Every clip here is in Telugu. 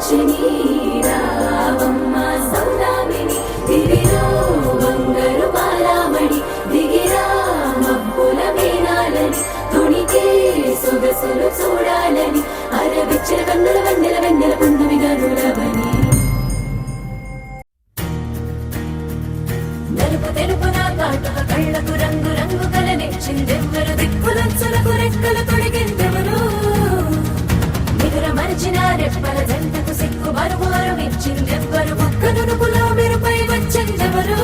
వచ్చిని రావమ్మ సౌదామిని దివిలో బంగారు బాలామణి దిగిరా మబ్బుల మీనాలని తుణికే సొగసులు చూడాలని అరవిచ్చిన కన్నుల వెన్నెల వెన్నెల పున్నమి గనులవని నలుపు తెలుపు నా కాటుక కళ్ళకు రంగు రంగు కలనిచ్చిందెవ్వరు దిక్కులంచులకు రెక్కలు తొడిగిందెవరు నిదుర మరిచిన రెప్పల జంటకు సిగ్గు మరుమారు ఇచ్చిందెవ్వరు ఒక్క నునుపులో మెరుపై వచ్చిందెవరు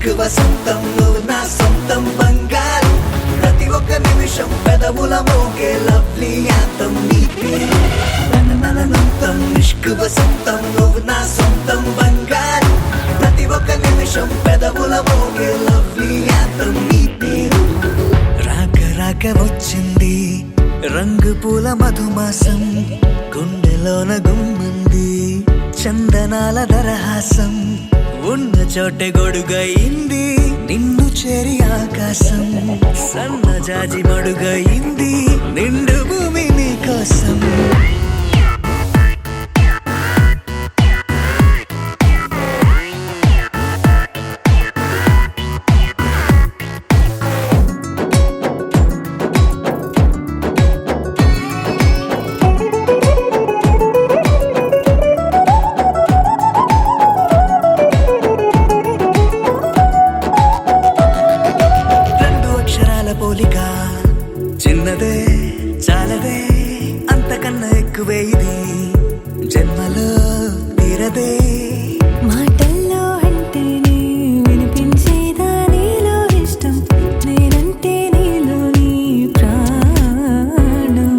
నిష్కు వసంతం నువ్వు నా సొంతం బంగారం ప్రతి ఒక్క నిమిషం పెదవుల మోగే లవ్లీ యాంతం నీ పేరు నన్ననంతం నిష్కు వసంతం నువ్వు నా సొంతం బంగారం ప్రతి ఒక్క నిమిషం పెదవుల మోగే లవ్లీ యాంతం నీ పేరు రాక రాక వచ్చింది రంగు పూల మధుమాసం గుండెలోన గుమ్మంది చందనాల దరహాసం ఉన్న చోటే గొడుగయింది నిన్ను చేరి ఆకాశం సన్నజాజి మడుగయింది నిండు భూమి నీ కోసం పోలిక చిన్నదే చాలదే అంతకన్నా ఎక్కువే ఇది జన్మలో తీరదే మాటల్లో అంటేనే వినిపించేదా నీలో ఇష్టం నేనంటే నీలోని ప్రాణం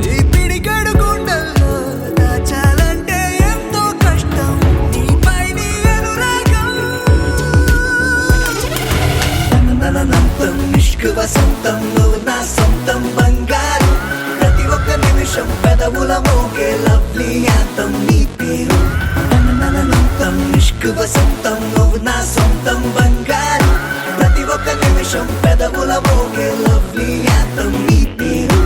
ఈ పిడిగడు గుండెల్లో దాచాలంటే ఎంతో కష్టం నీపై నీ అనురాగం నన్ననంతం నిష్కు వసంతం నువ్వు నా సొంతం బంగారం ప్రతి ఒక్క నిమిషం పెదవుల మోగే లవ్లీ యాంతం నీ పేరు నన్ననంతం నిష్కు వసంతం నువ్వు నా సొంతం బంగారం ప్రతి ఒక్క నిమిషం పెదవుల మోగే లవ్లీ యాంతం నీ పేరు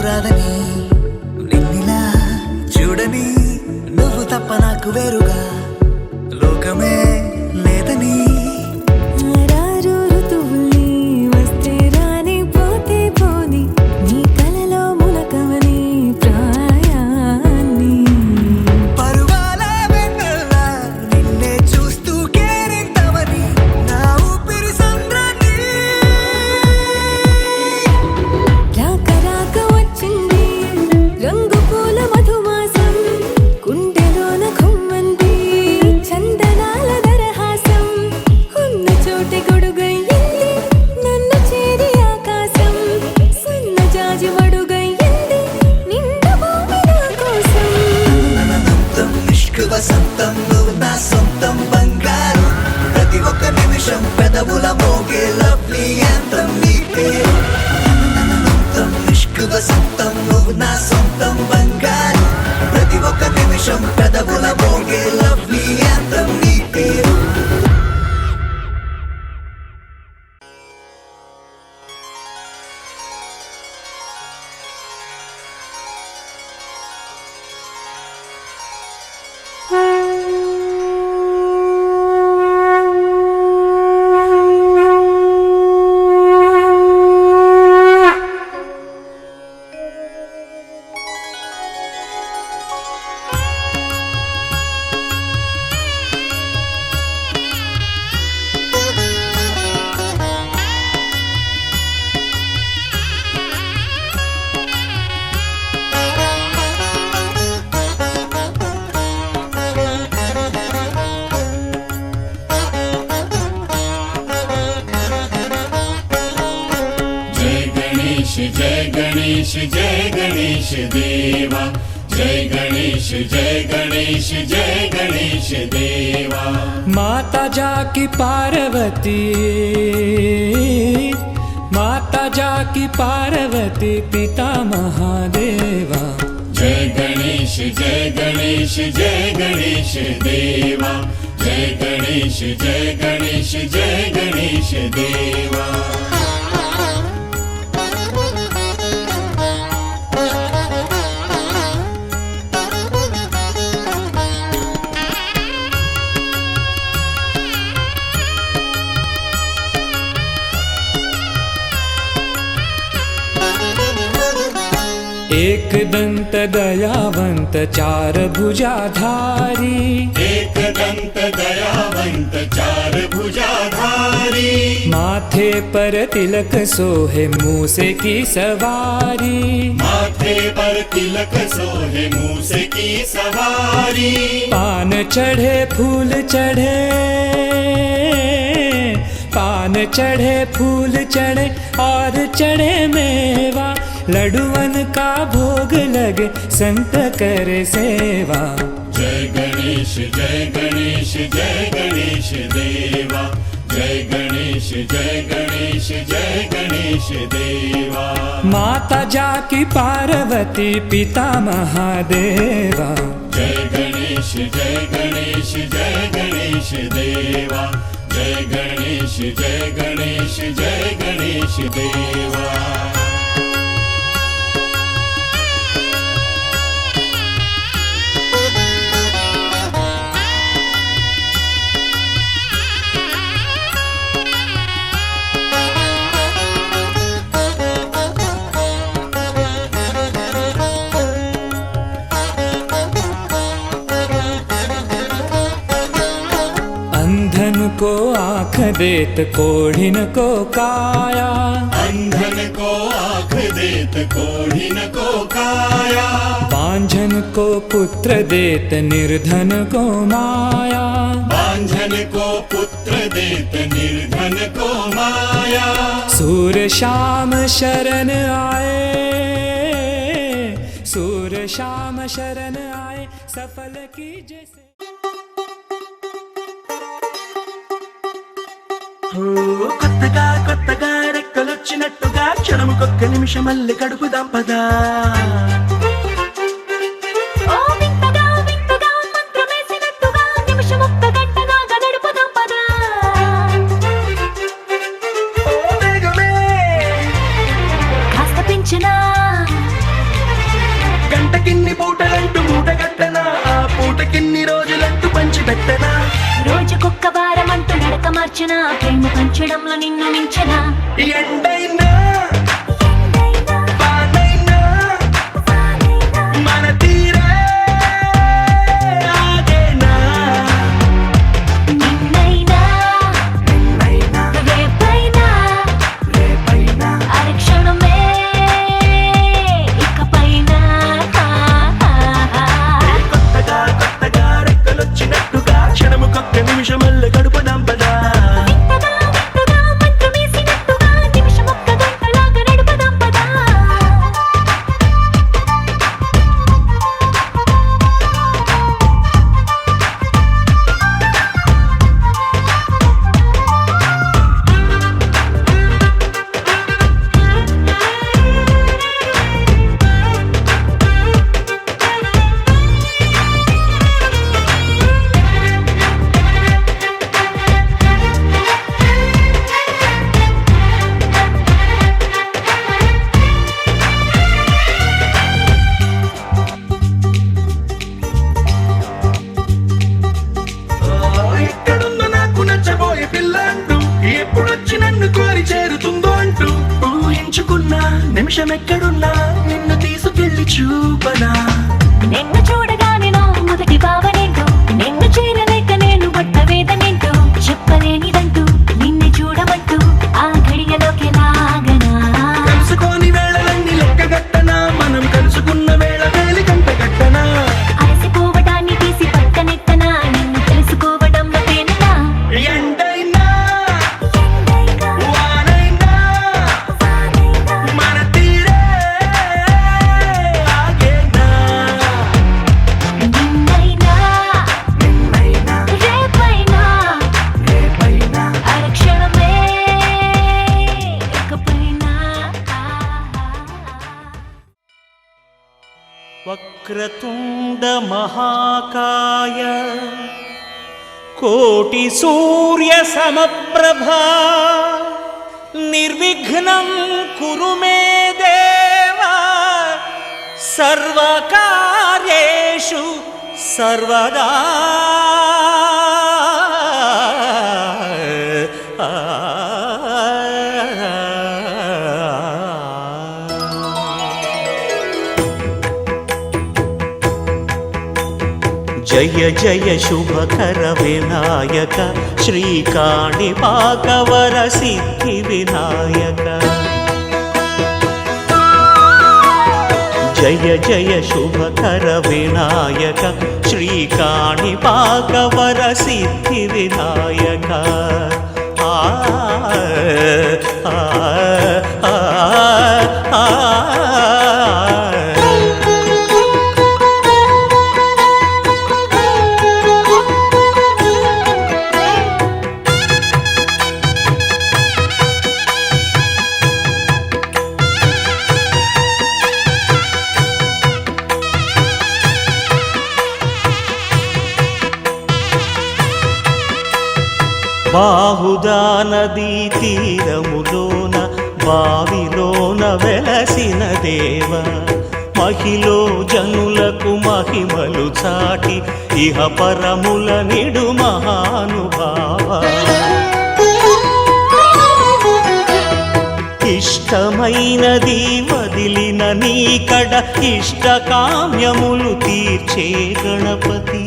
రాదని నిన్నిలా చూడని నువ్వు తప్ప నాకు వేరుగా లోకమే లేదని రారు ఋతువుల్ని వస్తే రాని పోతే పోని నీ కలలో మునకవని ప్రాయాన్ని పరువాల వెన్నెల్లా నిన్నే చూస్తూ కేరింతవని నా ఊపిరి సంద్రాన్ని రాక రాక వచ్చింది రంగు పూల మధుమాసం గుండెలోన గుమ్మంది చందనాల దరహాసం ఉన్న చోటే గొడుగయ్యింది నన్ను చేరి ఆకాశం సన్నజాజి మడుగయ్యింది నిండు భూమి నా కోసం నన్ననంతం నిష్కు వసంతం నువ్వు నా సొంతం బంగారం ప్రతి ఒక్క నిమిషం పెదవుల మోగే లవ్లీ యాంతం నీ పేరు నన్ననంతం నిష్కు వసంతం నువ్వు నా సొంతం బంగారం ప్రతి ఒక్క నిమిషం పెదవుల మోగే లవ్లీ యాంతం నీ పేరు जय गणेश देवा जय गणेश जय गणेश देवा माता जाकी पार्वती माता जाकी पार्वती पिता महादेवा जय गणेश जय गणेश देवा जय गणेश जय गणेश देवा एक एकदंत दयावंत चार भुजाधारी, एकदंत दयावंत चार भुजाधारी, माथे पर तिलक सोहे मूसे की सवारी, माथे पर तिलक सोहे मूसे की सवारी, पान चढ़े फूल चढ़े, पान चढ़े फूल चढ़े और चढ़े मेवा, लडुअन का भोग लगे संत करे सेवा। जय गणेश जय गणेश जय गणेश देवा, जय गणेश जय गणेश जय गणेश देवा। माता जाकी पार्वती पिता महादेवा, जय गणेश जय गणेश जय गणेश देवा, जय गणेश जय गणेश जय गणेश देवा। अंधन को आँख देत कोढ़िन को काया, अंधन को आँख देत कोढ़िन को काया, बांझन को पुत्र देत निर्धन को माया, बांझन को पुत्र देत निर्धन को माया। सूर श्याम शरण आए, सूर श्याम शरण आए, सफल की जैसे। కొత్తగా కొత్తగా రెక్కలొచ్చినట్టుగా క్షణముకొక్క నిమిషం మళ్ళీ గడుపుదాం పదా. ఓ వింతగా వింతగా మంత్రమేసినట్టుగా నిమిషమొక్క గంటగా గడుపుదాం పదా. ఓ వేగమే కాస్త పెంచినా గంటకిన్ని పూటలంటూ మూటగట్టనా, ఆ పూటకిన్ని రోజులంటూ పంచి పెట్టనా. రోజుకొక్క వారం అంటూ నడక మార్చిన, ప్రేమ పంచడంలో నిన్ను మించిన. ఎండైనా వానైనా మన తీరే ఆగేనా. నిన్నైనా రేపైనా అరక్షణమే ఇకపైన. కొత్తగా కొత్తగా రెక్కలొచ్చినట్టుగా క్షణముకొక్క నిమిషం మళ్ళీ గడుపుదాం పదా. వింతగా వింతగా మంత్రమేసినట్టుగా నిమిషమొక్క గంటలాగా నడుపుదాం పదా. ఎక్కడుందో నాకు నచ్చబోయే పిల్ల అంటూ, ఎప్పుడొచ్చి నన్ను కోరి చేరుతుందో అంటూ ఊహించుకున్నా నిమిషం ఎక్కడున్నా నిన్ను తీసుకెళ్లి చూపనా. నిన్ను చూడగానే నా మొదటి భావనేంటో, నిన్ను చేరలేక నేను పడ్డ వేదనేంటో, చెప్పలేనిదంటూ నిన్ను చూడమంటూ ఆ ఘడియలోకి లాగనా. కలుసుకోని వేళలన్నీ లెక్కగట్టనా, మనం కలుసుకున్న వేళ వేలి కంట గట్టనా. అలసిపోవడాన్ని తీసి పక్కనెత్తనా, నిన్ను తెలుసుకోవడంలో తేనెనా. ఎండైనా వానైనా మన తీరే ఆగేనా. నిన్నైనా రేపైనా అరక్షణమే ఇకపైన. వక్రతుండ మహాకాయ కోటి సూర్య సమప్రభా నిర్విఘ్నం కురు మే దేవా సర్వకార్యేషు సర్వదా. జయ జయ శుభకర వినాయక శ్రీకాణిపాకవర సిద్ధి వినాయక జయ జయ శుభకర వినాయక శ్రీకాణిపాకవర సిద్ధి వినాయక ఆ ఆ ఆ ఆ బాహుదా నదీ తీరములోన బావిలోన వెలసిన దేవ మహిలో జనులకు మహిమలు చాటి ఇహ పరముల నిడు మహానుభావ ఇష్టమైనది వదిలిన నీకడ ఇష్టకామ్యములు తీర్చే గణపతి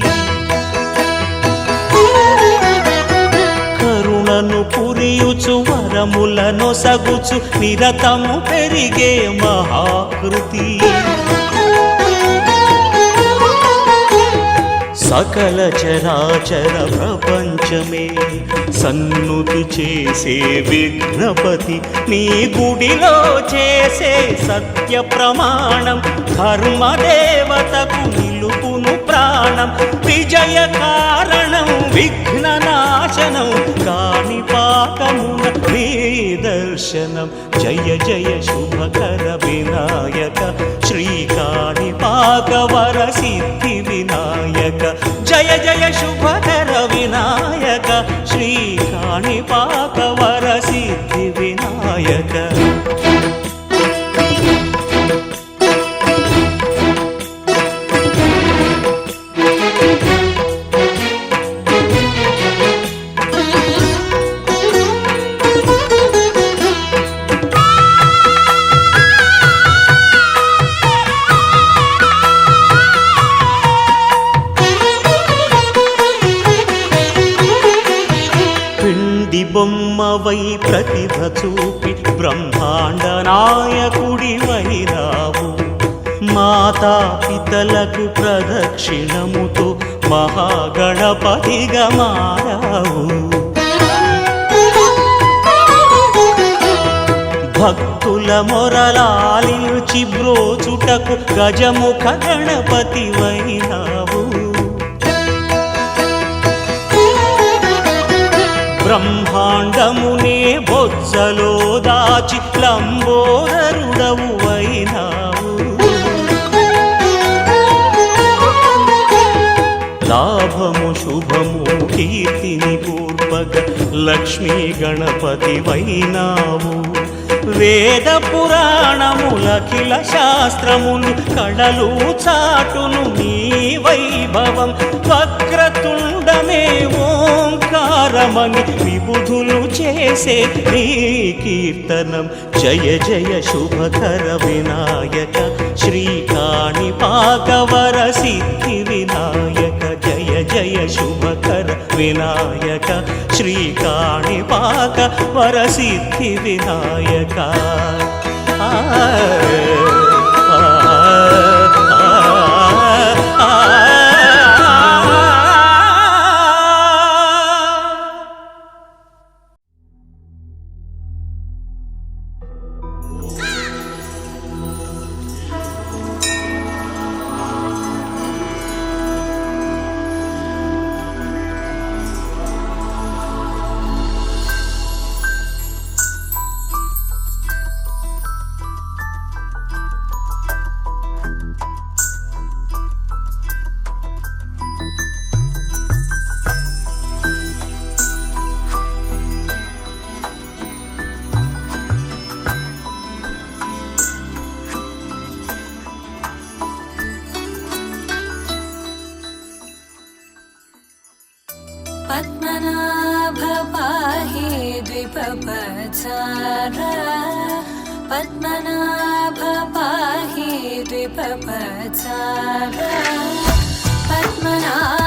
కరుణను పురియుచు వరములను సగుచు నిరతము పెరిగే మహాకృతి సకల చరాచర ప్రపంచమే సన్నుతి చేసే విఘ్నపతి నీ గుడిలో చేసే సత్య ప్రమాణం ధర్మదేవతకు నిలుపును ప్రాణం విజయ కారణం విఘ్న నాశనం కాణిపాకమున నీ దర్శనం జయ జయ శుభకర వినాయక శ్రీకాణిపాకవర సిద్ధి వినాయక జయ జయ శుభకర వినాయక శ్రీకాణిపాకవర సిద్ధి వినాయక బొమ్మవై ప్రతిభ చూపి బ్రహ్మాండ నాయకుడివైరావు మాతా పితలకు ప్రదక్షిణముతో మహాగణపతిగా మారావు భక్తుల మొరలాలించి బ్రోచుటకు గజముఖ గణపతివైనావు బ్రహ్మాండమునే బొజ్జలో దాచి లంబోదరుడవు అయినావు లాభము శుభము కీర్తిని పూర్వక లక్ష్మీ గణపతి వైనావు వేద పురాణములఖిల శాస్త్రములు కళలు చాటును నీ వైభవం వక్రతుండమే ఓంకారమని విబుధులు చేసే నీ కీర్తనం జయ జయ శుభకర వినాయక శ్రీకాణిపాకవర సిద్ధి వినాయక జయ జయ శుభకర వినాయక శ్రీకాణిపాకవర సిద్ధి వినాయక पद्मनाभ पाहि द्विपपचारा पद्मनाभ पाहि द्विपपचारा पद्मनाभ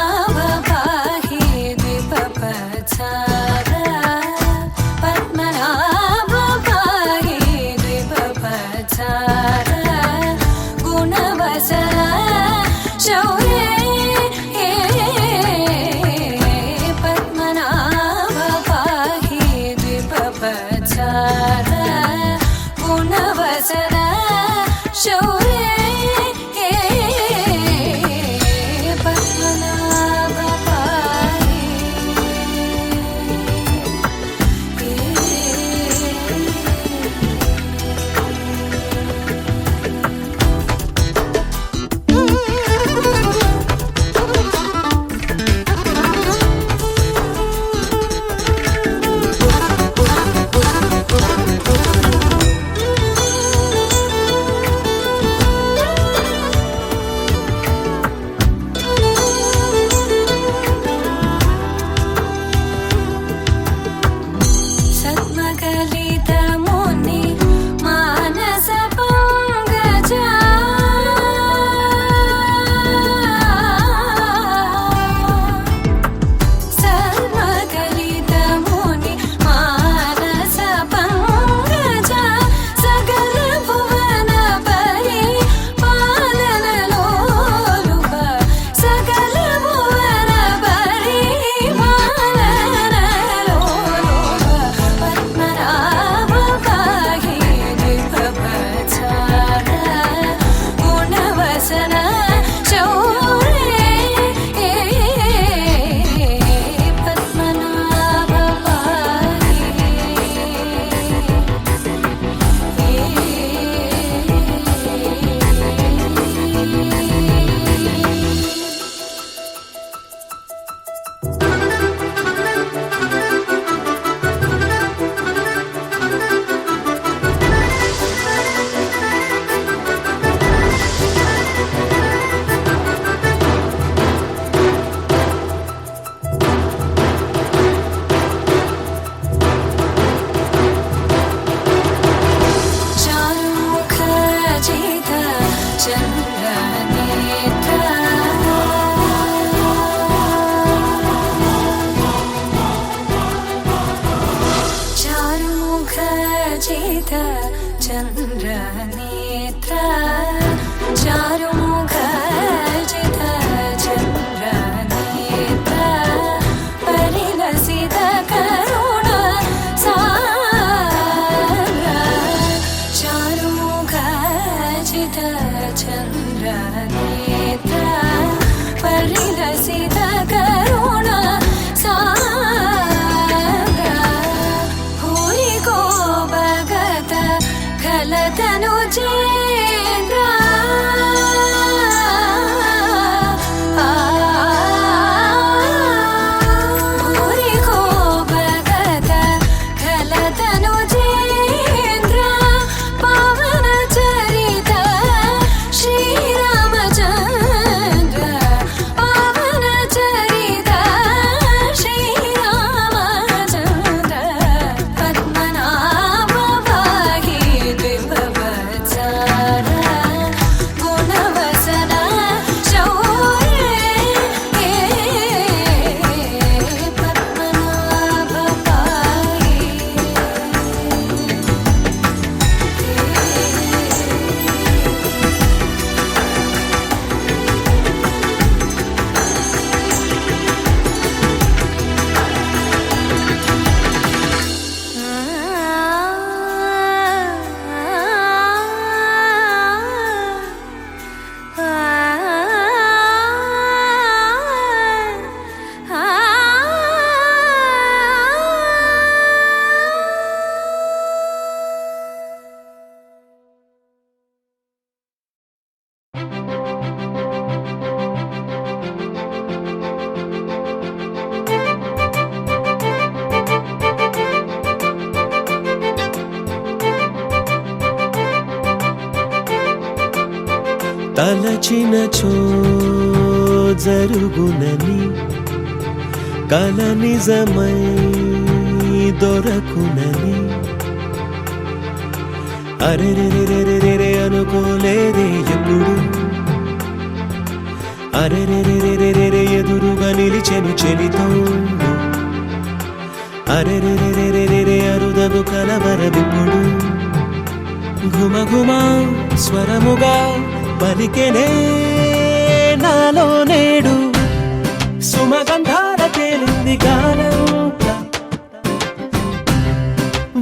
తలచినచో జరుగునని కల నిజమై దొరకునని అరెరెరెరెరెరె అనుకోలేదే ఎప్పుడు అరెరెరెరెరెరె ఎదురుగా నిలిచెను చెలితోడు అరెరెరెరెరెరె అరుదగు కలవరమిప్పుడు ఘుమఘుమ స్వరముగా పలికెనే నాలో నేడు సుమగంధాల తేలింది గానంతా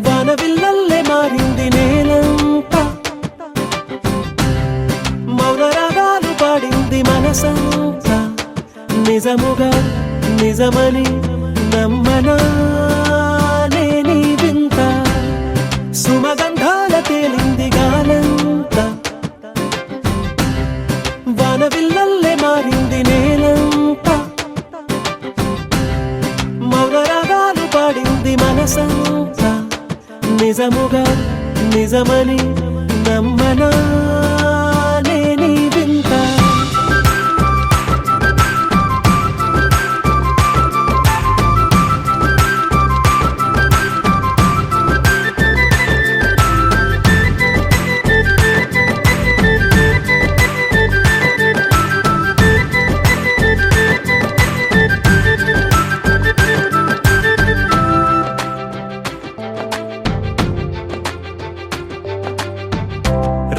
వానవిల్లల్లే మారింది నేలంతా మౌన రాగాలు పాడింది మనసంతా నిజముగా నిజమని నమ్మనా నేనీ వింత సుమగంధాల తేలింది గానంతా వానవిల్లల్లే మారింది నేలంతా మౌన రాగాలు పాడింది మనసంతా నిజముగా నిజమని నమ్మనా నేనీ వింత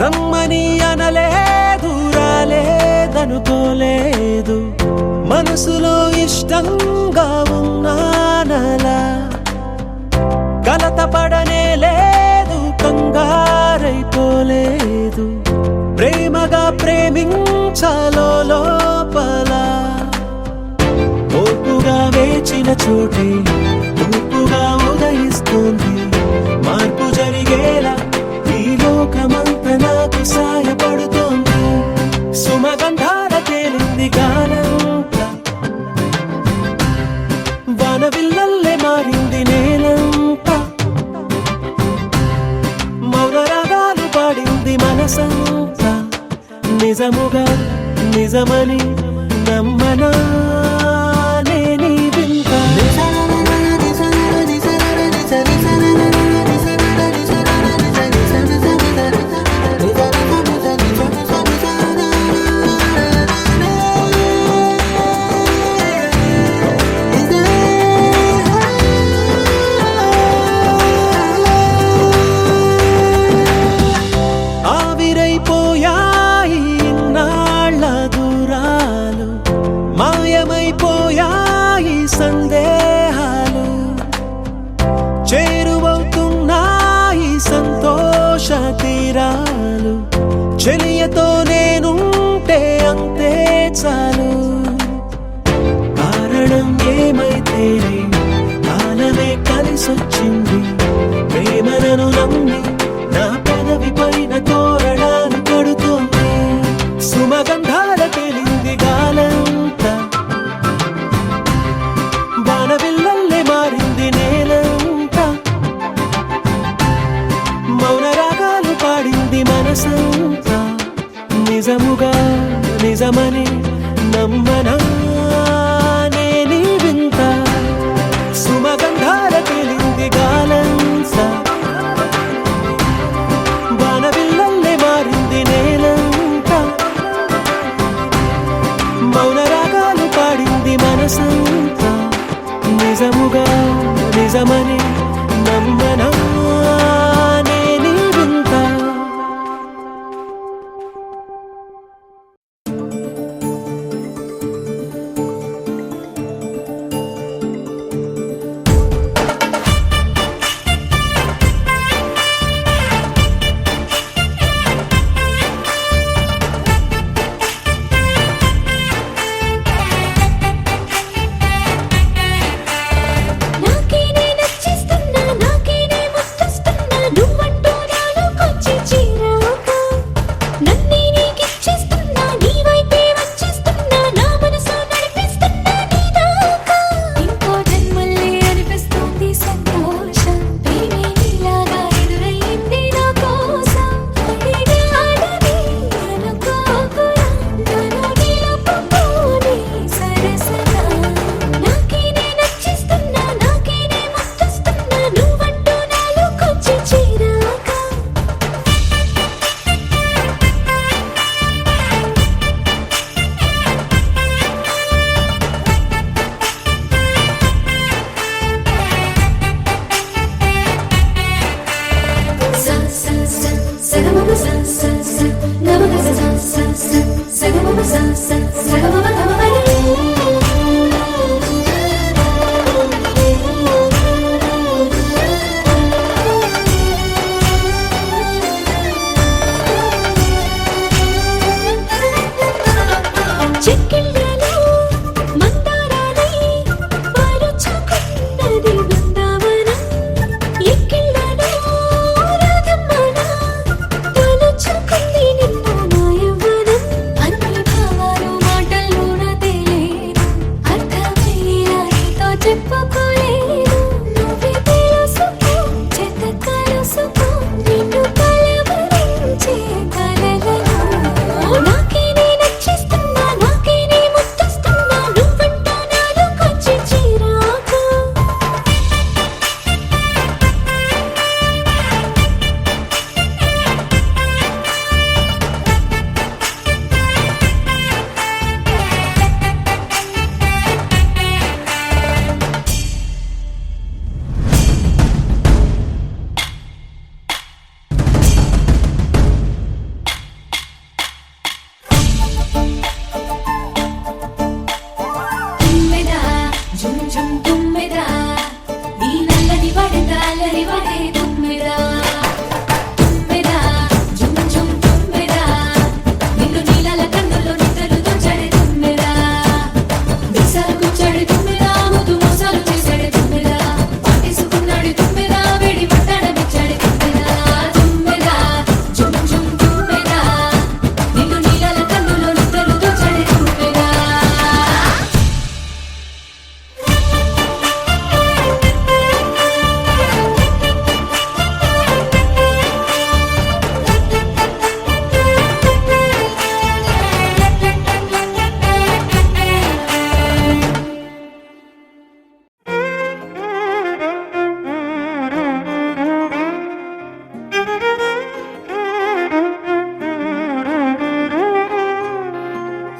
రమ్మని అనలేదు రాలేదనుకోలేదు మనసులో ఇష్టంగా ఉన్నానలా కలత పడనే లేదు కంగారైపోలేదు ప్రేమగా ప్రేమించాలో లోపల ఓపుగా వేచిన చోటే తూపుగా ఉదయిస్తుంది మార్పు జరిగేలా ఈ లోకమంత నాకు సాయపడుతోంది సుమగంధాల తేలింది గానంతా వానవిల్లల్లే మారింది నేలంతా మౌన రాగాలు పాడింది మనసంతా నిజముగా నిజమని నమ్మనా నేనీ వింత ఆవిరైపోయాయి ఇన్నాళ్ళ దూరాలు మాయమైపోయాయి సందేహాలు చేరువవుతున్నాయి సంతోష తీరాలు చెలియతో నేనుంటే అంతే చాలు కారణం ఏమైతేనే కాలమే కలిసొచ్చింది ప్రేమను నమ్మి నా పెదవి పైన తోరణాలు కడుతోంది సుమగంధాల తేలింది గాలంతా వానవిల్లల్లే మారింది నేలంతా మౌన రాగాలు పాడింది మనసంతా నిజముగా నిజమని నమ్మనా నేనీ వింత సుమగంధాల తేలింది గాలంతా వానవిల్లల్లే మారింది నేలంతా మౌన రాగాలు పాడింది మనసంతా నిజముగా నిజమని నమ్మనా నేనీ వింత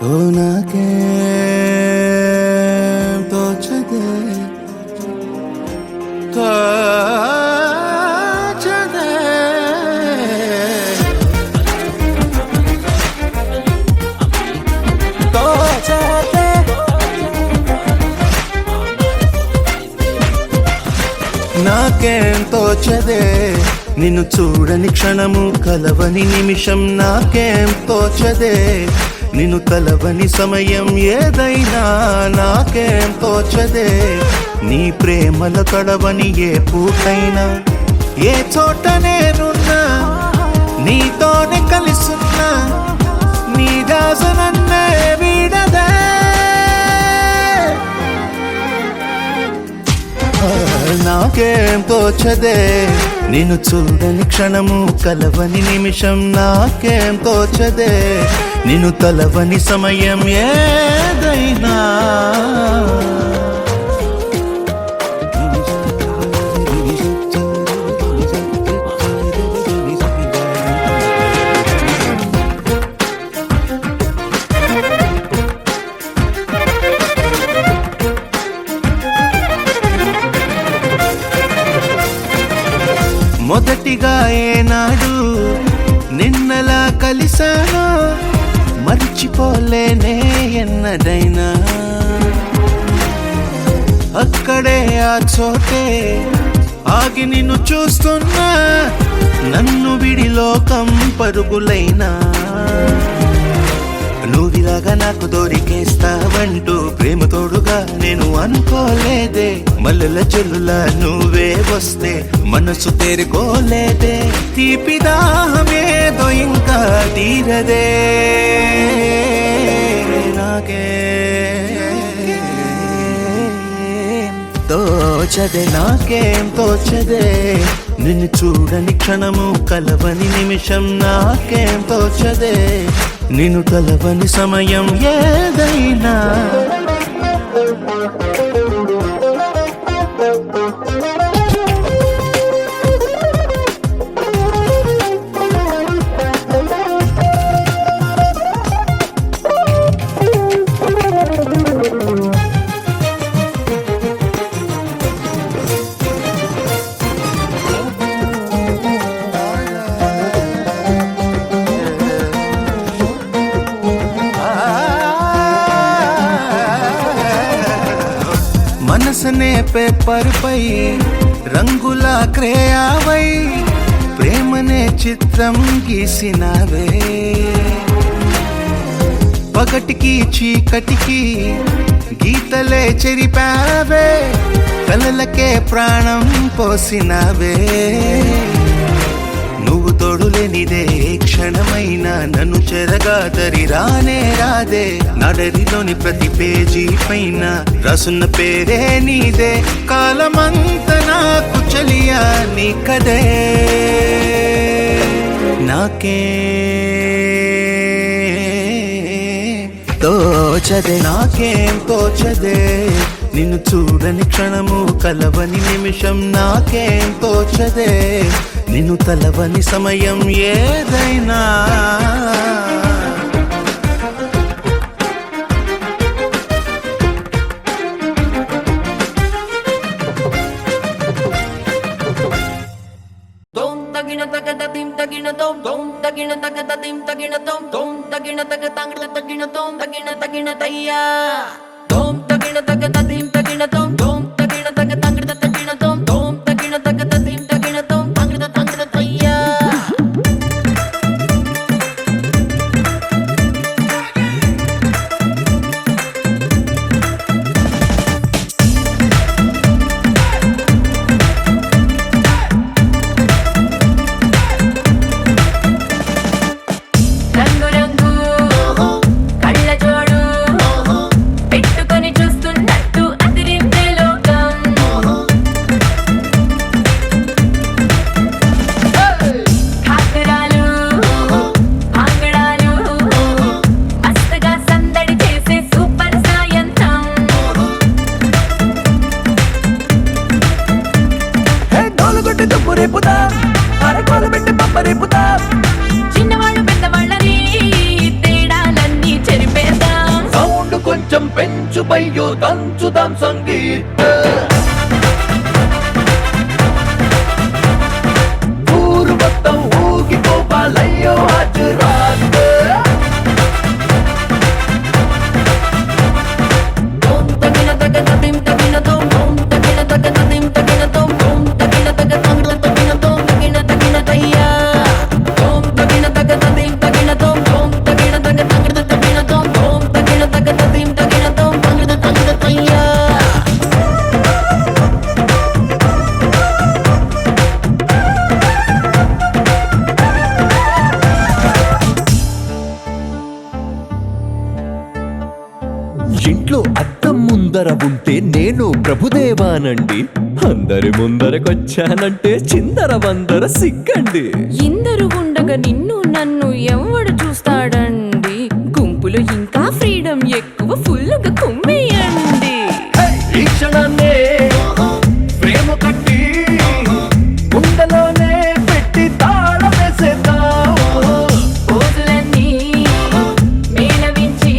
ఓ నాకేం తోచదే తోచదే తోచదే నాకేం తోచదే నిన్ను చూడని క్షణము కలవని నిమిషం నాకేం తోచదే నిన్ను కలవని సమయం ఏదైనా నాకేం తోచదే నీ ప్రేమల కడవని ఏ పూటైనా ఏ చోట నేనున్నా నీతోనే కలిసున్నా నీ దాసనన్నే వీడదే నాకేం తోచదే నిన్ను చూడని క్షణము కలవని నిమిషం నాకేం తోచదే నిన్ను తలవని సమయం ఏదైనా మొదటిగా ఏనాడు నిన్నలా కలిసాను మర్చిపోలేనే ఎన్నడైనా అక్కడే ఆ చోటే ఆగి నిన్ను చూస్తున్నా నన్ను విడి లోకం పరుగులైనా నువ్విలాగా నాకు దొరికేస్తావంటూ ప్రేమ తోడుగా నేను అనుకోలేదే మల్లెల చెల్లులా నువ్వే వస్తే మనసు తేరుకోలేదే తీపి దాహమేదో ఇంకా తీరదే నాకే తోచదే నాకేం తోచదే నిన్ను చూడని క్షణము కలవని నిమిషం నాకేం తోచదే నిన్ను కలవని సమయం ఏదైనా మనసనే పేపర్ పై రంగుల క్రేయావై ప్రేమనే చిత్రం గీసినావే పగటికి చీకటికి గీతలే చెరిపావే కలలకే ప్రాణం పోసినావే నువ్వు తోడులేనిదే క్షణమైనా నన్ను చెరగాదరి రానే రాదే నడరిలోని ప్రతి పేజీ పైన రాసున్న పేరే నీదే కాలమంత నాకు చలియా నీ కదే నాకే తోచదే నాకేం తోచదే నిన్ను చూడని క్షణము కలవని నిమిషం నాకేం తోచదే నిన్ను తలవని సమయం ఏదైనా తగిన తగద తిం తగిన తోం తోం తగిన తగద తిం తగిన తోం తోం తగిన తగ తంగడ తగిన తోం తగిన తగిన తయ్యా తోం తగిన తగద తిం తగిన తోం తోం తగిన తగ తంగడ తగిన తోం తోం తగిన తగద తిం తగిన తోం తంగడ తంగడ తయ్యా రంగు రంగు కళ్ళ జోడు పెట్టుకొని చూస్తున్నట్టు అదిరిందేలో పెంచుబయ్యో దంచుదాం సంగీత ఊరు మొత్తం ఊగిపోవాలయ్యో హాజరాత్ ఇంట్లో అద్దం ముందర ఉంటే నేను ప్రభుదేవానండి అందరి ముందరకొచ్చానంటే చిందర వందర సిగ్గండి ఇందరు ఉండగా నిన్ను నన్ను ఎవడు చూస్తాడండి గుంపులో ఇంకా ఫ్రీడమ్ ఎక్కువ ఫుల్గా కుమ్మేయండి ఈ క్షణాన్నే ప్రేమ కట్టి గుండెలోనే పెట్టి తాళం వేసేద్దాం రోజులన్నీ మేళవించి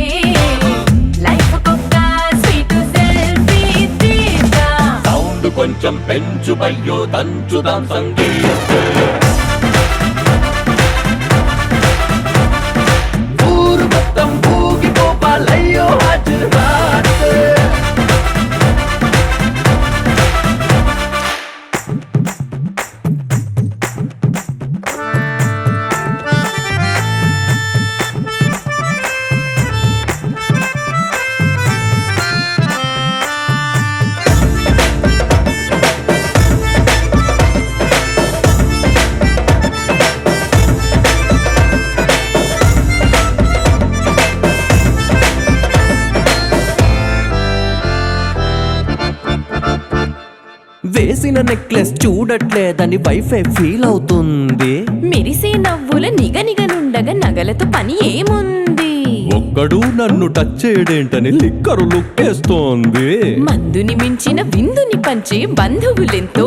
లైఫ్ ఒక్క స్వీట్ సెల్ఫీ తీద్దాం సౌండ్ కొంచెం పెంచుబయ్యో దంచుదాం సంగీత ఊరు మొత్తం ఊగిపోవాలయ్యో హాజరాత్ వేసిన నెక్లెస్ చూడట్లేదని వైఫై ఫీల్ అవుతుంది మెరిసే నవ్వుల నిగనిగనుండగా నగలతో పని ఏముంది ఒక్కడు నన్ను టచ్ చేయడేంటని లిక్కరు లుక్కేస్తోంది మందుని మించిన విందుని పంచే బంధువులెంతో